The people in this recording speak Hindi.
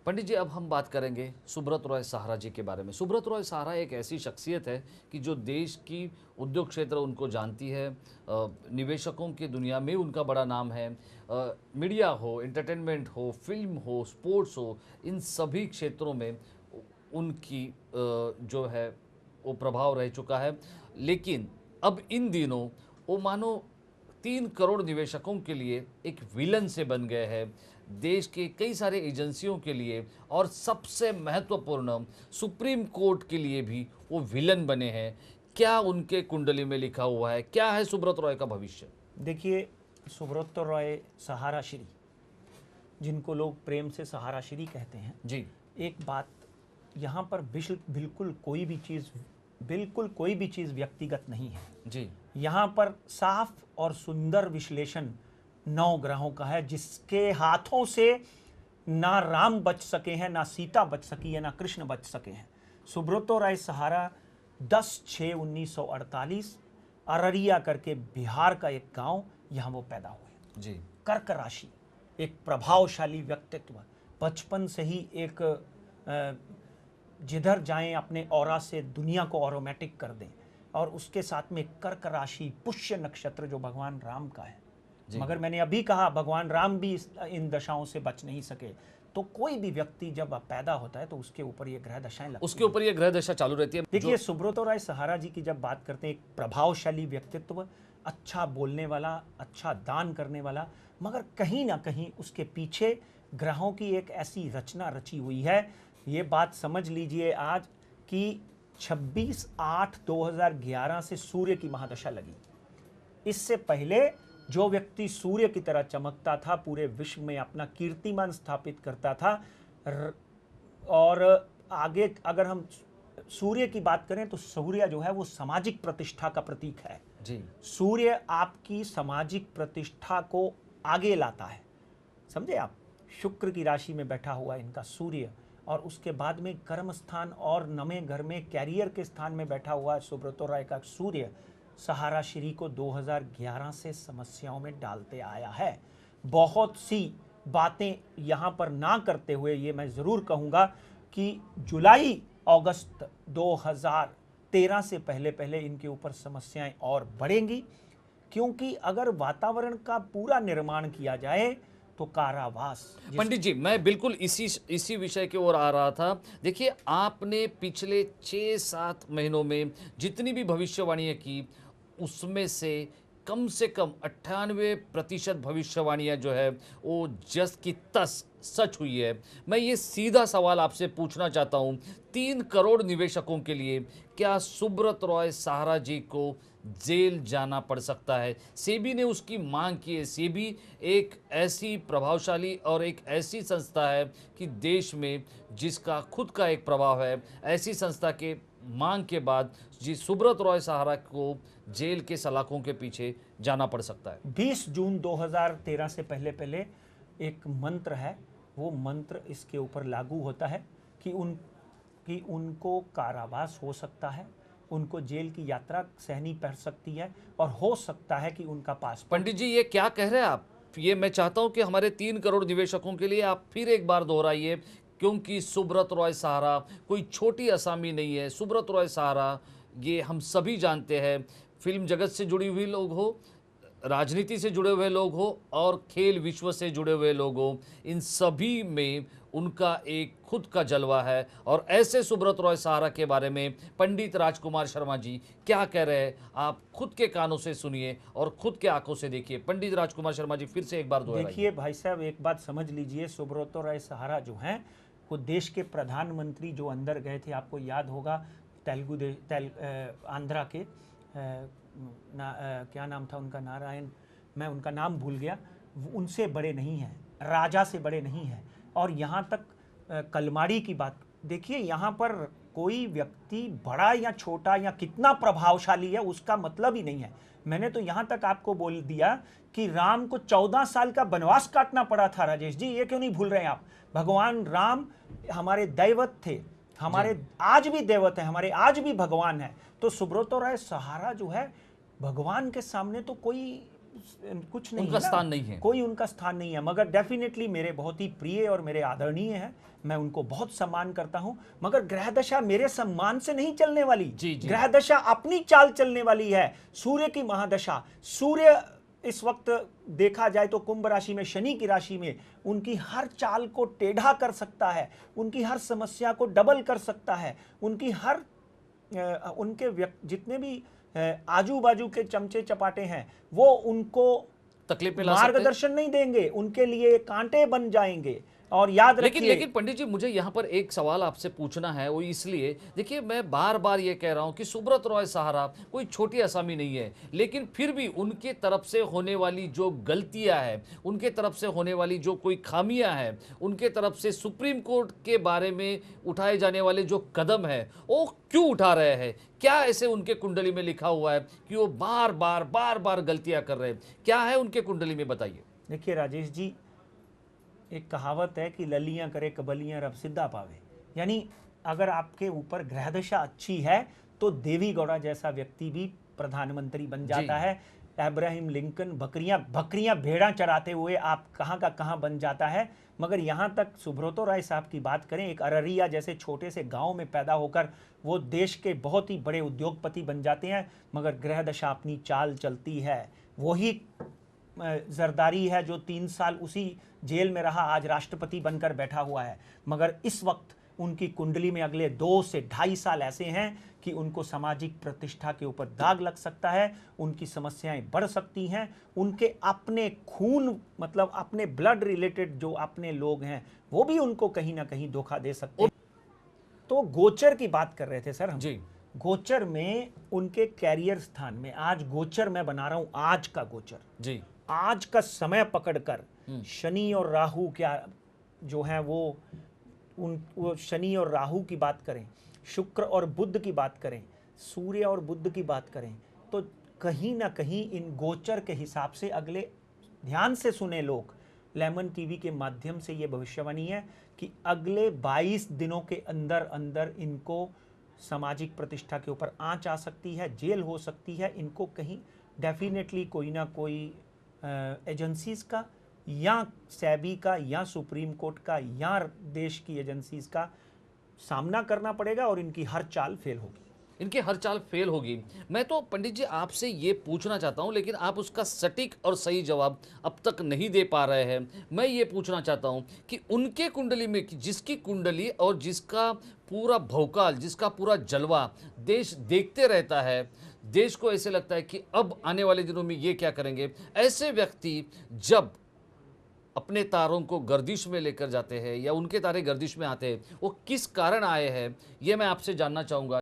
पंडित जी, अब हम बात करेंगे सुब्रत रॉय सहारा जी के बारे में। सुब्रत रॉय सहारा एक ऐसी शख्सियत है कि जो देश की उद्योग क्षेत्र उनको जानती है, निवेशकों की दुनिया में उनका बड़ा नाम है। मीडिया हो, एंटरटेनमेंट हो, फिल्म हो, स्पोर्ट्स हो, इन सभी क्षेत्रों में उनकी जो है वो प्रभाव रह चुका है। लेकिन अब इन दिनों वो मानो 3 करोड़ निवेशकों के लिए एक विलन से बन गए हैं, देश के कई सारे एजेंसियों के लिए, और सबसे महत्वपूर्ण सुप्रीम कोर्ट के लिए भी वो विलन बने हैं। क्या उनके कुंडली में लिखा हुआ है? क्या है सुब्रत रॉय का भविष्य? देखिए, सुब्रत रॉय सहारा श्री, जिनको लोग प्रेम से सहारा श्री कहते हैं, जी एक बात यहाँ पर बिल्कुल कोई भी चीज़ व्यक्तिगत नहीं है। जी यहाँ पर साफ और सुंदर विश्लेषण 9 ग्रहों का है, जिसके हाथों से ना राम बच सके हैं, ना सीता बच सकी है, ना कृष्ण बच सके हैं। सुब्रत राय सहारा 10/6/1948 अररिया करके बिहार का एक गांव, यहाँ वो पैदा हुए। जी कर्क राशि, एक प्रभावशाली व्यक्तित्व, बचपन से ही एक जिधर जाएं अपने ऑरा से दुनिया को ऑटोमेटिक कर दें, और उसके साथ में कर्क राशि, पुष्य नक्षत्र जो भगवान राम का है। मगर मैंने अभी कहा भगवान राम भी इन दशाओं से बच नहीं सके। तो कोई भी व्यक्ति जब पैदा होता है तो उसके ऊपर ये ग्रह दशाएं लगती हैं, उसके ऊपर ये ग्रह दशा चालू रहती है। देखिए, सुब्रत राय सहारा जी की जब बात करते हैं, एक प्रभावशाली व्यक्तित्व, अच्छा बोलने वाला, अच्छा दान करने वाला, मगर कहीं ना कहीं उसके पीछे ग्रहों की एक ऐसी रचना रची हुई है। ये बात समझ लीजिए आज कि 26/8/2011 से सूर्य की महादशा लगी। इससे पहले जो व्यक्ति सूर्य की तरह चमकता था, पूरे विश्व में अपना कीर्तिमान स्थापित करता था, और आगे अगर हम सूर्य की बात करें तो सूर्य जो है वो सामाजिक प्रतिष्ठा का प्रतीक है। जी सूर्य आपकी सामाजिक प्रतिष्ठा को आगे लाता है, समझे आप। शुक्र की राशि में बैठा हुआ इनका सूर्य, और उसके बाद में कर्म स्थान और नवे घर में कैरियर के स्थान में बैठा हुआ है सुब्रत राय का सूर्य, सहारा श्री को 2011 से समस्याओं में डालते आया है। बहुत सी बातें यहाँ पर ना करते हुए ये मैं ज़रूर कहूँगा कि जुलाई अगस्त 2013 से पहले पहले इनके ऊपर समस्याएं और बढ़ेंगी, क्योंकि अगर वातावरण का पूरा निर्माण किया जाए तो कारावास। पंडित जी, मैं बिल्कुल इसी विषय की ओर आ रहा था। देखिए, आपने पिछले 6-7 महीनों में जितनी भी भविष्यवाणियां की, उसमें से कम 98% भविष्यवाणियां जो है वो जस की तस सच हुई है। मैं ये सीधा सवाल आपसे पूछना चाहता हूं, 3 करोड़ निवेशकों के लिए क्या सुब्रत रॉय सहारा जी को जेल जाना पड़ सकता है? सेबी ने उसकी मांग की है। सेबी एक ऐसी प्रभावशाली और एक ऐसी संस्था है कि देश में जिसका खुद का एक प्रभाव है, ऐसी संस्था के मांग के बाद जी सुब्रत रॉय सहारा को जेल के सलाखों के पीछे जाना पड़ सकता है। 20 जून 2013 से पहले पहले एक मंत्र है, वो मंत्र इसके ऊपर लागू होता है कि उनको कारावास हो सकता है, उनको जेल की यात्रा सहनी पड़ सकती है, और हो सकता है कि उनका पासपोर्ट। पंडित जी, ये क्या कह रहे हैं आप? ये मैं चाहता हूं कि हमारे 3 करोड़ निवेशकों के लिए आप फिर एक बार दोहराइए, क्योंकि सुब्रत रॉय सहारा कोई छोटी असामी नहीं है। सुब्रत रॉय सहारा, ये हम सभी जानते हैं, फिल्म जगत से जुड़ी हुई लोग हो, राजनीति से जुड़े हुए लोग हो, और खेल विश्व से जुड़े हुए लोग हो, इन सभी में उनका एक खुद का जलवा है। और ऐसे सुब्रत रॉय सहारा के बारे में पंडित राजकुमार शर्मा जी क्या कह रहे हैं, आप खुद के कानों से सुनिए और खुद के आंखों से देखिए। पंडित राजकुमार शर्मा जी, फिर से एक बार दोहराइए। देखिए भाई साहब, एक बात समझ लीजिए, सुब्रत राय सहारा जो हैं वो देश के प्रधानमंत्री जो अंदर गए थे, आपको याद होगा, आंध्रा के क्या नाम था उनका, नारायण, मैं उनका नाम भूल गया, उनसे बड़े नहीं हैं, राजा से बड़े नहीं हैं। और यहाँ तक कलमाड़ी की बात देखिए, यहाँ पर कोई व्यक्ति बड़ा या छोटा या कितना प्रभावशाली है उसका मतलब ही नहीं है। मैंने तो यहाँ तक आपको बोल दिया कि राम को 14 साल का वनवास काटना पड़ा था। राजेश जी, ये क्यों नहीं भूल रहे हैं आप? भगवान राम हमारे दैवत थे, हमारे आज भी दैवत है, हमारे आज भी भगवान है। तो सुब्रत राय सहारा जो है भगवान के सामने तो कोई कुछ नहीं उनका है ना। स्थान नहीं है। कोई उनका स्थान नहीं है, मगर डेफिनेटली मेरे बहुत ही प्रिय और मेरे आदरणीय हैं, मैं उनको बहुत सम्मान करता हूं। मगर ग्रह दशा मेरे सम्मान से नहीं चलने वाली। जी, जी। ग्रह दशा अपनी चाल चलने वाली है। सूर्य की महादशा, सूर्य इस वक्त देखा जाए तो कुंभ राशि में, शनि की राशि में, उनकी हर चाल को टेढ़ा कर सकता है, उनकी हर समस्या को डबल कर सकता है, उनकी हर उनके जितने भी आजू बाजू के चमचे चपाटे हैं वो उनको तकलीफ में ला सकते हैं। मार्गदर्शन नहीं देंगे, उनके लिए कांटे बन जाएंगे। और याद रखिए, लेकिन पंडित जी, मुझे यहाँ पर एक सवाल आपसे पूछना है। वो इसलिए, देखिए, मैं बार बार ये कह रहा हूँ कि सुब्रत रॉय सहारा कोई छोटी आसामी नहीं है, लेकिन फिर भी उनके तरफ से होने वाली जो गलतियां हैं, उनके तरफ से होने वाली जो कोई खामियां हैं, उनके तरफ से सुप्रीम कोर्ट के बारे में उठाए जाने वाले जो कदम है, वो क्यों उठा रहे हैं? क्या ऐसे उनके कुंडली में लिखा हुआ है कि वो बार बार गलतियां कर रहे हैं? क्या है उनके कुंडली में, बताइए। देखिए राजेश जी, एक कहावत है कि ललियां करे कबलियां रब सिद्धा पावे। यानी अगर आपके ऊपर ग्रह दशा अच्छी है तो देवी गौड़ा जैसा व्यक्ति भी प्रधानमंत्री बन जाता है। अब्राहम लिंकन बकरियां भेड़ा चराते हुए आप कहां का कहां बन जाता है। मगर यहां तक सुब्रतो राय साहब की बात करें, एक अररिया जैसे छोटे से गांव में पैदा होकर वो देश के बहुत ही बड़े उद्योगपति बन जाते हैं। मगर ग्रह दशा अपनी चाल चलती है। वही जरदारी है जो 3 साल उसी जेल में रहा, आज राष्ट्रपति बनकर बैठा हुआ है। मगर इस वक्त उनकी कुंडली में अगले 2 से 2.5 साल ऐसे हैं कि उनको सामाजिक प्रतिष्ठा के ऊपर दाग लग सकता है, उनकी समस्याएं बढ़ सकती हैं, उनके अपने खून मतलब अपने ब्लड रिलेटेड जो अपने लोग हैं वो भी उनको कहीं ना कहीं धोखा दे सकते हैं। तो गोचर की बात कर रहे थे सर हम जी। गोचर में उनके कैरियर स्थान में, आज गोचर मैं बना रहा हूं, आज का गोचर जी। आज का समय पकड़कर शनि और राहु क्या जो है वो शनि और राहु की बात करें, शुक्र और बुध की बात करें, सूर्य और बुध की बात करें, तो कहीं ना कहीं इन गोचर के हिसाब से अगले, ध्यान से सुने लोग, लेमन टीवी के माध्यम से ये भविष्यवाणी है कि अगले 22 दिनों के अंदर अंदर इनको सामाजिक प्रतिष्ठा के ऊपर आंच आ सकती है, जेल हो सकती है। इनको कहीं डेफिनेटली कोई ना कोई एजेंसीज का या सेबी का या सुप्रीम कोर्ट का या देश की एजेंसीज का सामना करना पड़ेगा और इनकी हर चाल फेल होगी। इनकी हर चाल फेल होगी। मैं तो पंडित जी आपसे ये पूछना चाहता हूँ, लेकिन आप उसका सटीक और सही जवाब अब तक नहीं दे पा रहे हैं। मैं ये पूछना चाहता हूँ कि उनके कुंडली में, जिसकी कुंडली और जिसका पूरा भौकाल, जिसका पूरा जलवा देश देखते रहता है, देश को ऐसे लगता है कि अब आने वाले दिनों में ये क्या करेंगे, ऐसे व्यक्ति जब अपने तारों को गर्दिश में लेकर जाते हैं या उनके तारे गर्दिश में आते हैं, वो किस कारण आए हैं, ये मैं आपसे जानना चाहूँगा।